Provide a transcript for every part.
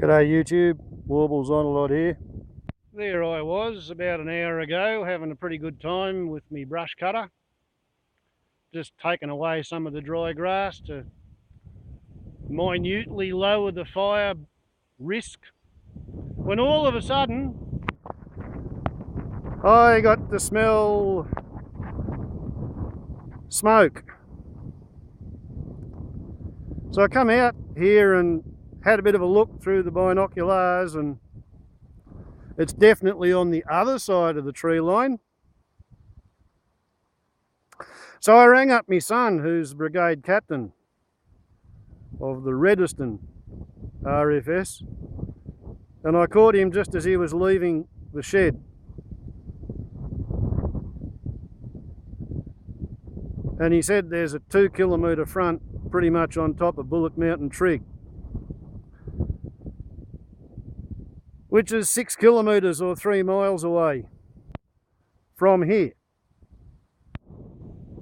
G'day YouTube, Warbles on a lot here. There I was about an hour ago having a pretty good time with me brush cutter. Just taking away some of the dry grass to minutely lower the fire risk. When all of a sudden I got to smell smoke. So I come out here and had a bit of a look through the binoculars, and it's definitely on the other side of the tree line. So I rang up my son, who's Brigade Captain of the Rediston RFS, and I caught him just as he was leaving the shed. And he said there's a 2 kilometre front pretty much on top of Bullock Mountain Trig, which is 6 kilometres or 3 miles away from here.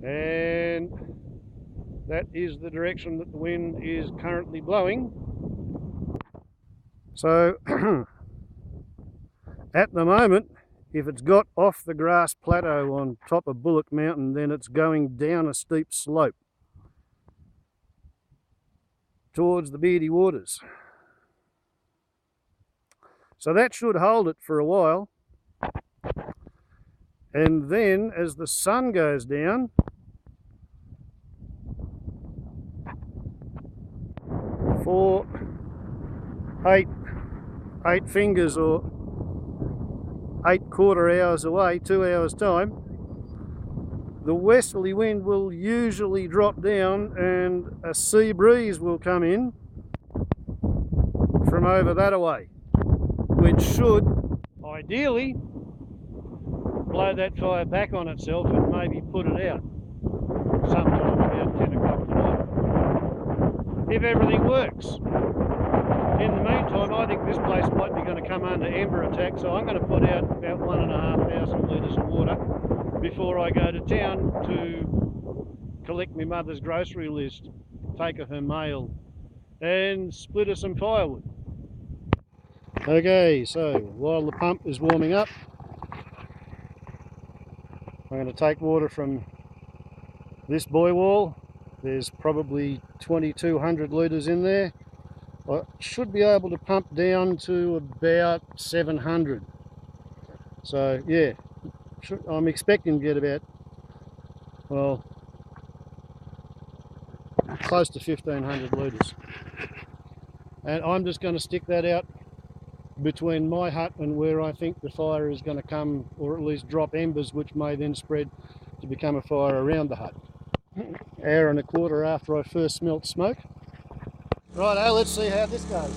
And that is the direction that the wind is currently blowing. So at the moment, if it's got off the grass plateau on top of Bullock Mountain, then it's going down a steep slope towards the Beardy Waters. So that should hold it for a while. And then as the sun goes down, for eight fingers or 8/4 hours away, 2 hours time, the westerly wind will usually drop down and a sea breeze will come in from over that away, which should ideally blow that fire back on itself and maybe put it out sometime about 10 o'clock tonight, if everything works. In the meantime, I think this place might be going to come under Ember-Attack, so I'm going to put out about 1,500 litres of water before I go to town to collect my mother's grocery list, take her mail, and split her some firewood. Okay, so while the pump is warming up, I'm going to take water from this buoy wall. There's probably 2,200 litres in there. I should be able to pump down to about 700. So yeah, I'm expecting to get about, well, close to 1,500 litres. And I'm just going to stick that out between my hut and where I think the fire is going to come, or at least drop embers, which may then spread to become a fire around the hut. Hour and a quarter after I first smelt smoke. Righto, let's see how this goes.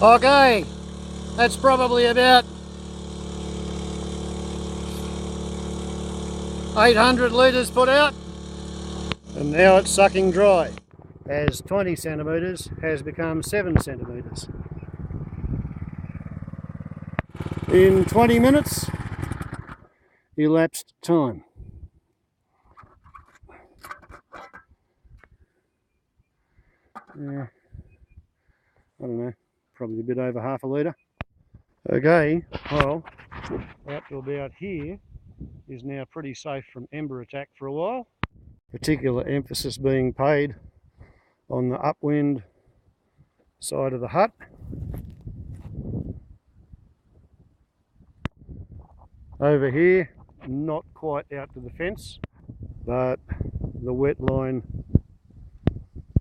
Okay, that's probably about 800 litres put out, and now it's sucking dry as 20 centimetres has become 7 centimetres. In 20 minutes elapsed time. Yeah, I don't know, probably a bit over half a litre. Okay, well, out to about here is now pretty safe from Ember-Attack for a while. Particular emphasis being paid on the upwind side of the hut. Over here, not quite out to the fence, but the wet line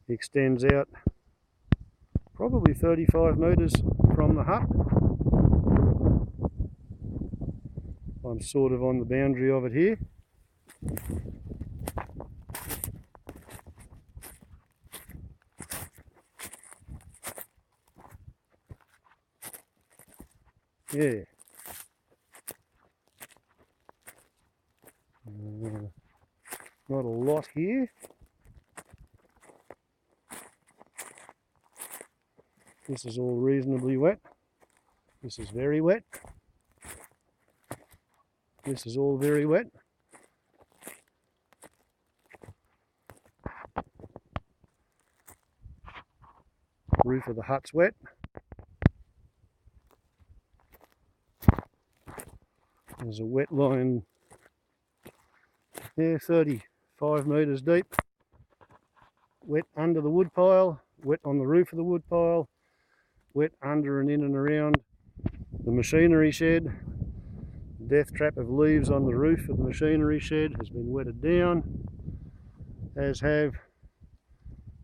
extends out probably 35 metres from the hut. I'm sort of on the boundary of it here. Yeah. Not a lot here. This is all reasonably wet. This is very wet. This is all very wet. Roof of the hut's wet. There's a wet line there, 35 metres deep. Wet under the wood pile, wet on the roof of the wood pile, wet under and in and around the machinery shed. Death trap of leaves on the roof of the machinery shed has been wetted down, as have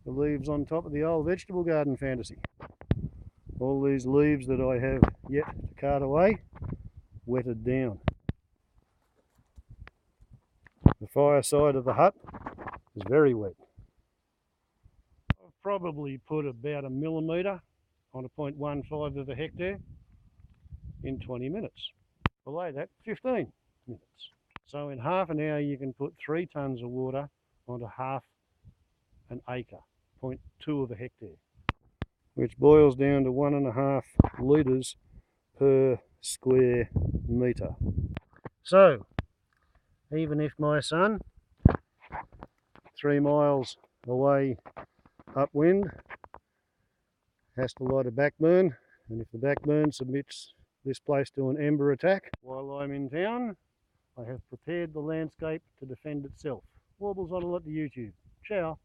the leaves on top of the old vegetable garden fantasy. All these leaves that I have yet to cart away, wetted down. The fire side of the hut is very wet. I've probably put about 1 millimetre on a 0.15 of a hectare in 20 minutes. Below that, 15 minutes. So in half an hour you can put 3 tonnes of water onto half an acre, 0.2 of a hectare, which boils down to 1.5 litres per square metre. So, even if my son, 3 miles away upwind, has to light a backburn, and if the backburn submits this place to an Ember-Attack while I'm in town, I have prepared the landscape to defend itself. Warbles on a lot to YouTube. Ciao.